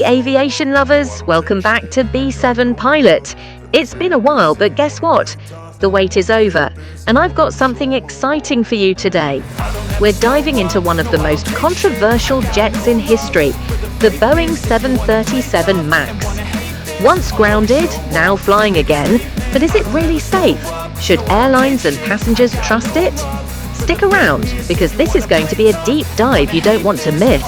aviation lovers, welcome back to B7 Pilot. It's been a while, but guess what? The wait is over, and I've got something exciting for you today. We're diving into one of the most controversial jets in history, the Boeing 737 MAX. Once grounded, now flying again, but is it really safe? Should airlines and passengers trust it? Stick around, because this is going to be a deep dive you don't want to miss.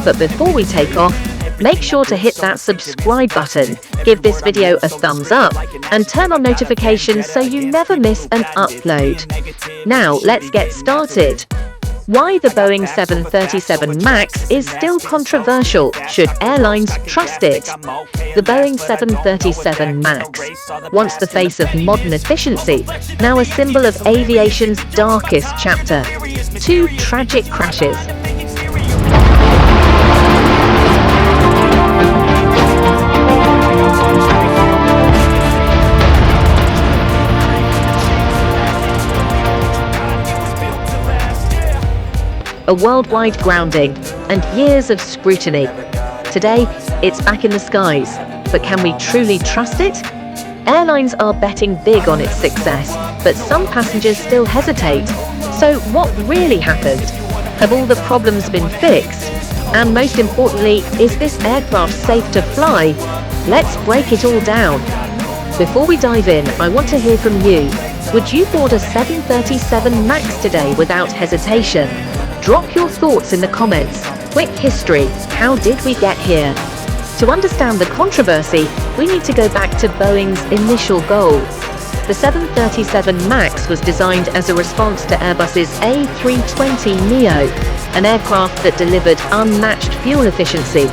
But before we take off, make sure to hit that subscribe button, give this video a thumbs up, and turn on notifications so you never miss an upload. Now, let's get started. Why the Boeing 737 MAX is still controversial. Should airlines trust it? The Boeing 737 MAX, once the face of modern efficiency, now a symbol of aviation's darkest chapter. Two tragic crashes. A worldwide grounding, and years of scrutiny. Today, it's back in the skies, but can we truly trust it? Airlines are betting big on its success, but some passengers still hesitate. So what really happened? Have all the problems been fixed? And most importantly, is this aircraft safe to fly? Let's break it all down. Before we dive in, I want to hear from you. Would you board a 737 MAX today without hesitation? Drop your thoughts in the comments. Quick history, how did we get here? To understand the controversy, we need to go back to Boeing's initial goal. The 737 MAX was designed as a response to Airbus's A320neo, an aircraft that delivered unmatched fuel efficiency.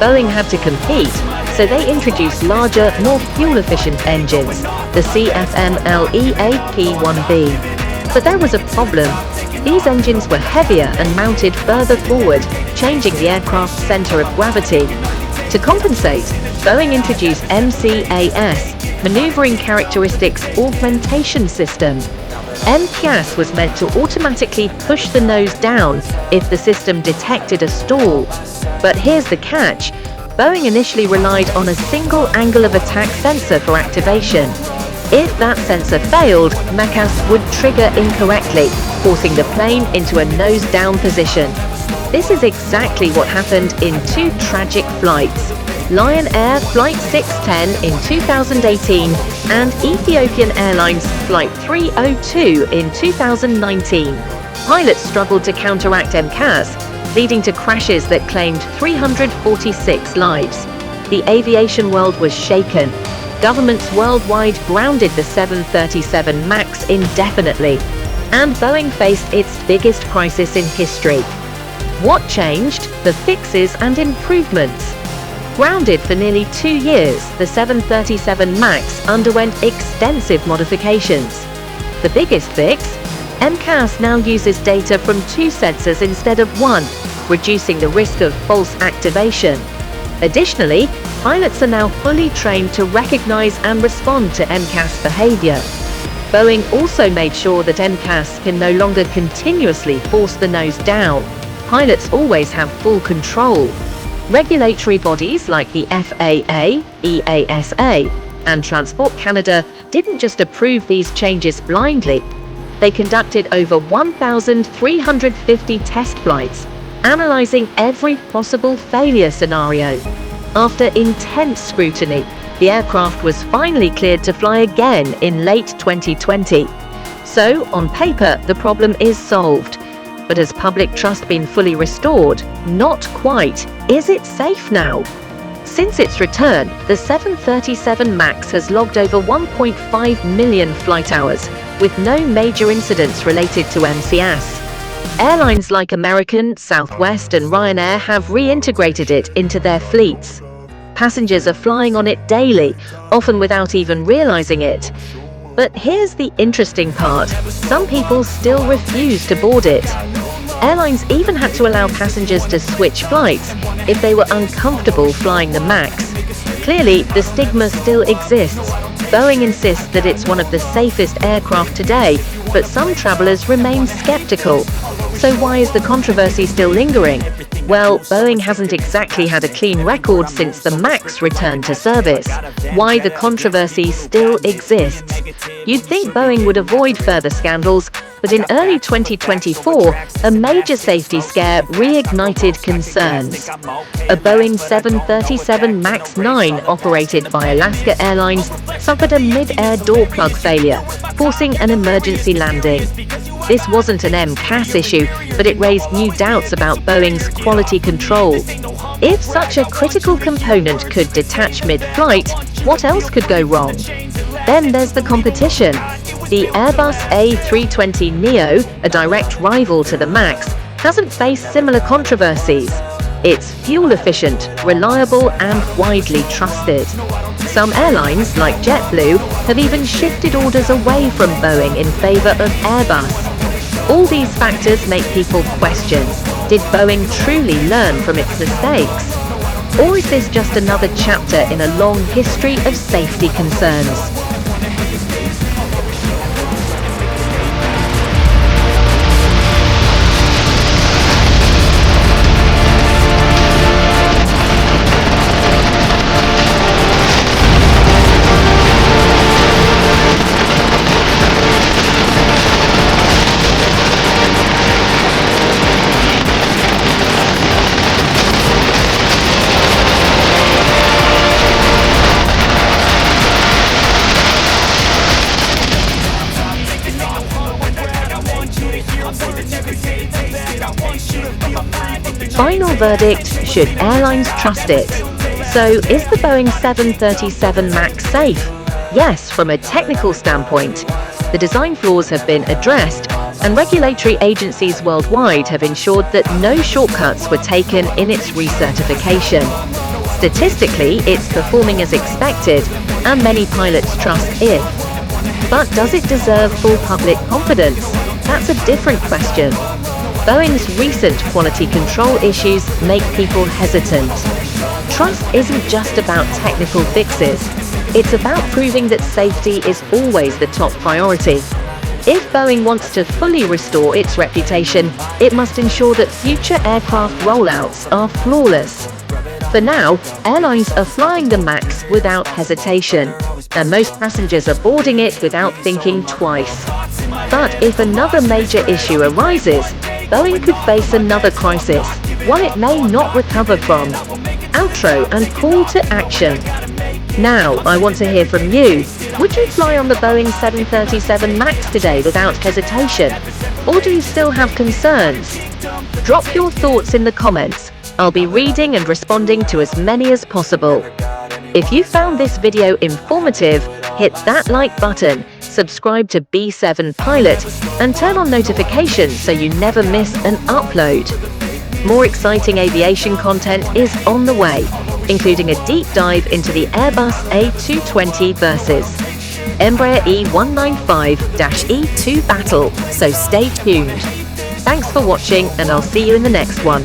Boeing had to compete, so they introduced larger, more fuel-efficient engines, the CFM-LE AP-1B. But there was a problem. These engines were heavier and mounted further forward, changing the aircraft's center of gravity. To compensate, Boeing introduced MCAS, Maneuvering Characteristics Augmentation System. MCAS was meant to automatically push the nose down if the system detected a stall. But here's the catch. Boeing initially relied on a single angle of attack sensor for activation. If that sensor failed, MCAS would trigger incorrectly, forcing the plane into a nose-down position. This is exactly what happened in two tragic flights. Lion Air Flight 610 in 2018 and Ethiopian Airlines Flight 302 in 2019. Pilots struggled to counteract MCAS, leading to crashes that claimed 346 lives. The aviation world was shaken. Governments worldwide grounded the 737 MAX indefinitely, and Boeing faced its biggest crisis in history. What changed? The fixes and improvements. Grounded for nearly 2 years, the 737 MAX underwent extensive modifications. The biggest fix? MCAS now uses data from 2 sensors instead of 1, reducing the risk of false activation. Additionally, pilots are now fully trained to recognize and respond to MCAS behavior. Boeing also made sure that MCAS can no longer continuously force the nose down. Pilots always have full control. Regulatory bodies like the FAA, EASA, and Transport Canada didn't just approve these changes blindly. They conducted over 1,350 test flights, analyzing every possible failure scenario. After intense scrutiny, the aircraft was finally cleared to fly again in late 2020. So, on paper, the problem is solved. But has public trust been fully restored? Not quite. Is it safe now? Since its return, the 737 MAX has logged over 1.5 million flight hours, with no major incidents related to MCAS. Airlines like American, Southwest, and Ryanair have reintegrated it into their fleets. Passengers are flying on it daily, often without even realizing it. But here's the interesting part. Some people still refuse to board it. Airlines even had to allow passengers to switch flights if they were uncomfortable flying the MAX. Clearly, the stigma still exists. Boeing insists that it's one of the safest aircraft today, but some travelers remain skeptical. So why is the controversy still lingering? Well, Boeing hasn't exactly had a clean record since the MAX returned to service. Why the controversy still exists? You'd think Boeing would avoid further scandals, but in early 2024, a major safety scare reignited concerns. A Boeing 737 MAX 9 operated by Alaska Airlines suffered a mid-air door plug failure, forcing an emergency landing. This wasn't an MCAS issue, but it raised new doubts about Boeing's quality control. If such a critical component could detach mid-flight, what else could go wrong? Then there's the competition. The Airbus A320neo, a direct rival to the MAX, hasn't faced similar controversies. It's fuel-efficient, reliable, and widely trusted. Some airlines, like JetBlue, have even shifted orders away from Boeing in favor of Airbus. All these factors make people question, did Boeing truly learn from its mistakes? Or is this just another chapter in a long history of safety concerns? Final verdict, should airlines trust it? So, is the Boeing 737 MAX safe? Yes, from a technical standpoint. The design flaws have been addressed, and regulatory agencies worldwide have ensured that no shortcuts were taken in its recertification. Statistically, it's performing as expected, and many pilots trust it. But does it deserve full public confidence? That's a different question. Boeing's recent quality control issues make people hesitant. Trust isn't just about technical fixes. It's about proving that safety is always the top priority. If Boeing wants to fully restore its reputation, it must ensure that future aircraft rollouts are flawless. For now, airlines are flying the MAX without hesitation, and most passengers are boarding it without thinking twice. But if another major issue arises, Boeing could face another crisis, one it may not recover from. Outro and call to action. Now, I want to hear from you. Would you fly on the Boeing 737 MAX today without hesitation? Or do you still have concerns? Drop your thoughts in the comments. I'll be reading and responding to as many as possible. If you found this video informative, hit that like button, subscribe to B7 Pilot, and turn on notifications so you never miss an upload. More exciting aviation content is on the way, including a deep dive into the Airbus A220 versus Embraer E195-E2 battle, so stay tuned. Thanks for watching, and I'll see you in the next one.